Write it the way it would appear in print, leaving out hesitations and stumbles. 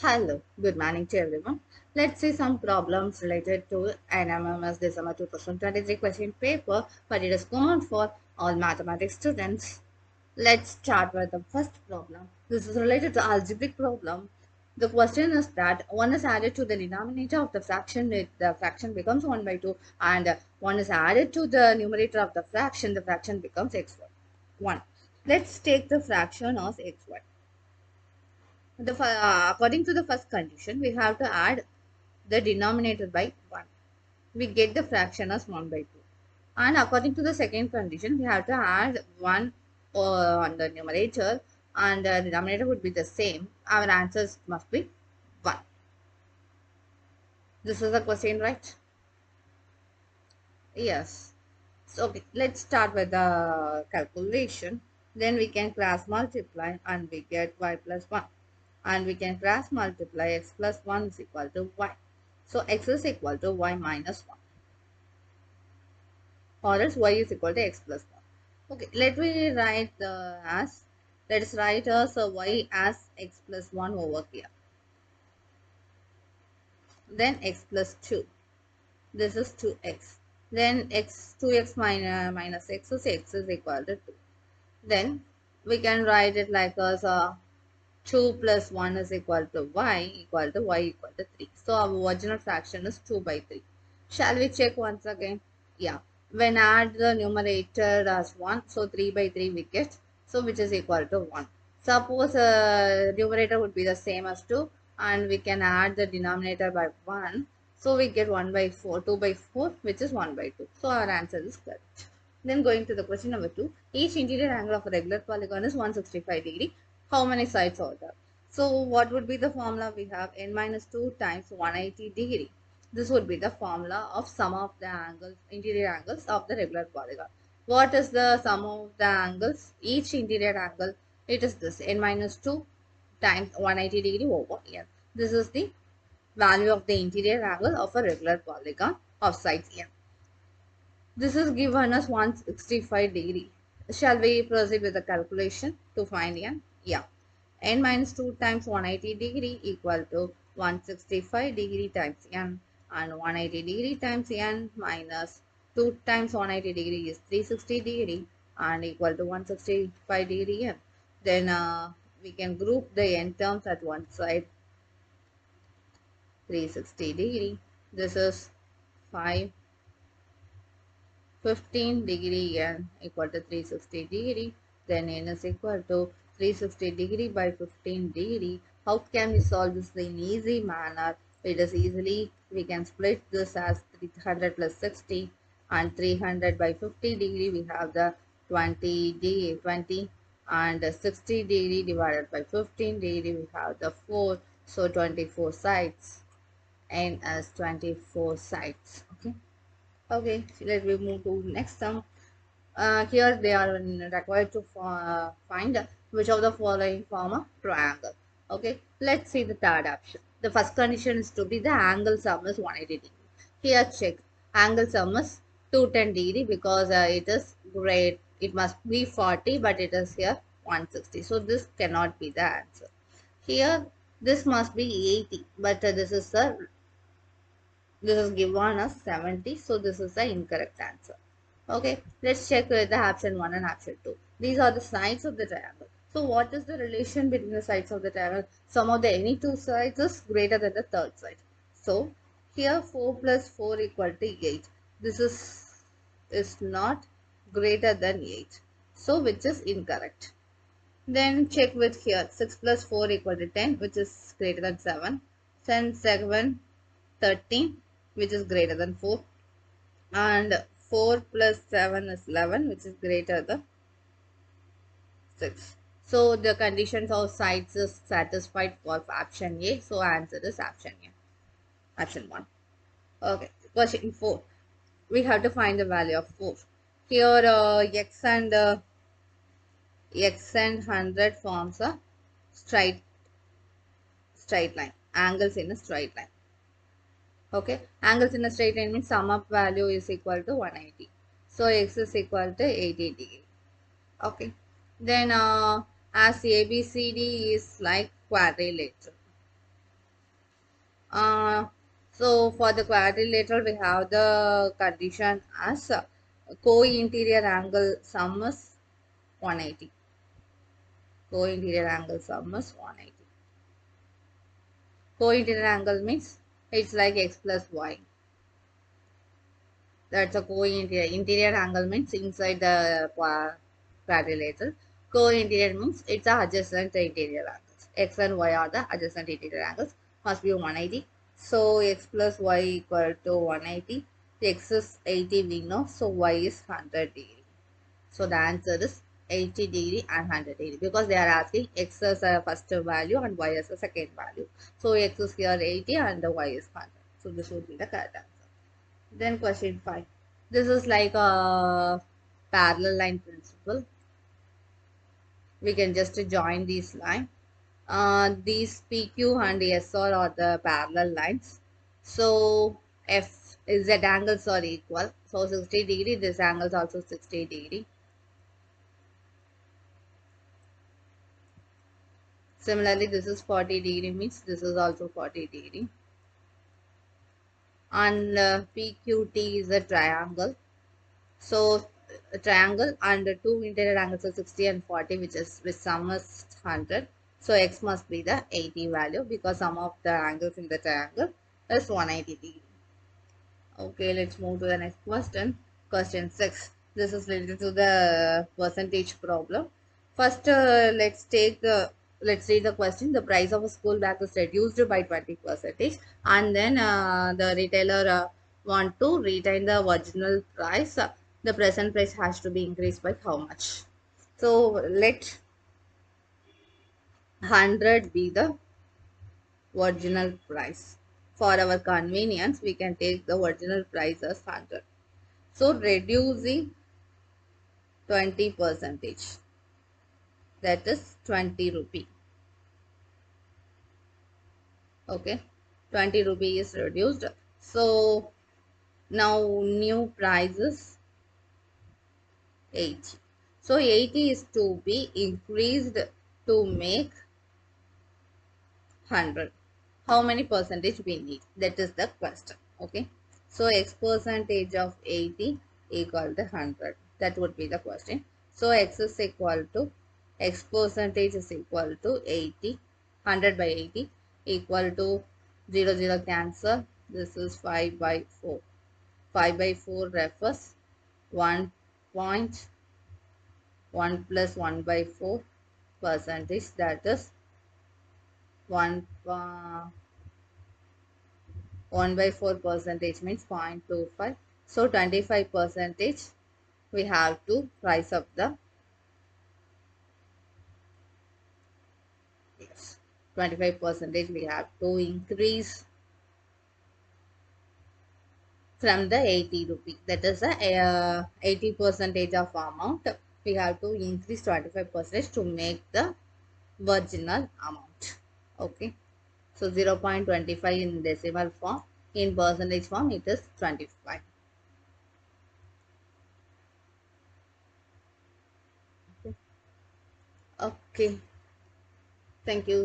Hello, good morning to everyone. Let's see some problems related to NMMS December 2023 question paper, but it is common for all mathematics students. Let's start with the first problem. This is related to algebraic problem. The question is that 1 is added to the denominator of the fraction, the fraction becomes 1 by 2, and 1 is added to the numerator of the fraction becomes x1. 1. Let's take the fraction as x1. According to the first condition, we have to add the denominator by 1. We get the fraction as 1 by 2. And according to the second condition, we have to add 1 on the numerator, and the denominator would be the same. Our answers must be 1. This is the question, right? Yes. So, okay, let's start with the calculation. Then we can cross multiply and we get y plus 1. And we can cross multiply x plus 1 is equal to y. So x is equal to y minus 1, or else y is equal to x plus 1. Okay, let me write let's write as y as x plus 1 over here. Then x plus 2. This is 2x. Then 2x minus x is equal to 2. Then we can write it like as 2 plus 1 is equal to y equal to y equal to 3. So our original fraction is 2 by 3. Shall we check once again? Yeah. When add the numerator as 1, so 3 by 3 we get. So which is equal to 1. Suppose numerator would be the same as 2 and we can add the denominator by 1. So we get 1 by 4, 2 by 4 which is 1 by 2. So our answer is correct. Then going to the question number 2. Each interior angle of a regular polygon is 165 degree. How many sides are there? So what would be the formula? We have n minus 2 times 180 degree. This would be the formula of sum of the angles, interior angles of the regular polygon. What is the sum of the angles? Each interior angle, it is this n minus 2 times 180 degree over n. This is the value of the interior angle of a regular polygon of sides n. This is given as 165 degree. Shall we proceed with the calculation to find n? Yeah. N minus 2 times 180 degree equal to 165 degree times n, and 180 degree times n minus 2 times 180 degree is 360 degree and equal to 165 degree n. Then we can group the n terms at one side. 360 degree. This is 5 15 degree n equal to 360 degree. Then n is equal to 360 degree by 15 degree. How can we solve this in easy manner? It is easily, we can split this as 300 plus 60, and 300 by 50 degree we have the 20 and 60 degree divided by 15 degree we have the 4. So 24 sides, n as 24 sides. Okay. Okay, so let me move to next sum. Here they are required to find which of the following form a triangle. Okay, let's see the third option. The first condition is to be the angle sum is 180 degree. Here check, angle sum is 210 degree because it is great. It must be 40, but it is here 160. So this cannot be the answer. Here this must be 80, but this is given as 70, so this is the incorrect answer. Okay, let's check with the option 1 and option 2. These are the sides of the triangle. So what is the relation between the sides of the triangle? Sum of the any two sides is greater than the third side. So here 4 plus 4 equal to 8. This is not greater than 8. So which is incorrect. Then check with here 6 plus 4 equal to 10, which is greater than 7. Then 7 13, which is greater than 4, and 4 plus 7 is 11, which is greater than 6. So the conditions of sides is satisfied for option A. So answer is option A, option 1. Okay, question 4. We have to find the value of 4. Here x and 100 forms a straight line, angles in a straight line. Okay, angles in a straight line means sum up value is equal to 180. So x is equal to 80 degree. Okay, then as ABCD is like quadrilateral. Uh, so for the quadrilateral, we have the condition as co-interior angle sum is 180. Co-interior angle sum is 180. Co-interior angle means it's like x plus y. That's a co-interior. Interior angle means inside the quadrilateral. Co-interior means it's a adjacent interior angles. X and y are the adjacent interior angles. Must be 180. So x plus y equal to 180. X is 80 we know. So y is 100 degree. So the answer is 80 degree and 100 degree because they are asking x as a first value and y as a second value. So x is here 80 and the y is 100. So this would be the correct answer. Then question 5. This is like a parallel line principle. We can just join these line. These PQ and SR are the parallel lines. So F is that angles are equal. So 60 degree, this angle is also 60 degree. Similarly, this is 40 degree means this is also 40 degree. And PQT is a triangle. So a triangle and the two interior angles are 60 and 40 which is with sum is 100. So x must be the 80 value because sum of the angles in the triangle is 180 degree. Okay, let's move to the next question. Question 6. This is related to the percentage problem. First, let's read the question. The price of a school bag is reduced by 20%, and then the retailer want to retain the original price. The present price has to be increased by how much? So let 100 be the original price. For our convenience, we can take the original price as 100. So reducing 20 percentage, that is 20 rupee. Okay, 20 rupee is reduced. So now new price is 80. So 80 is to be increased to make 100. How many percentage we need? That is the question. Okay, so x percentage of 80 equal to 100. That would be the question. So x is equal to x percentage is equal to 80. 100 by 80 equal to 0 0 cancel. This is 5 by 4. 5 by 4 refers 1.1 plus 1 by 4 percentage, that is 1 1 by 4 percentage means 0.25. So 25 percentage we have to rise up the, yes, 25 percentage we have to increase from the 80 rupee. That is a 80 percentage of amount. We have to increase 25 percentage to make the original amount. Okay. So 0.25 in decimal form. In percentage form it is 25. Okay. Thank you.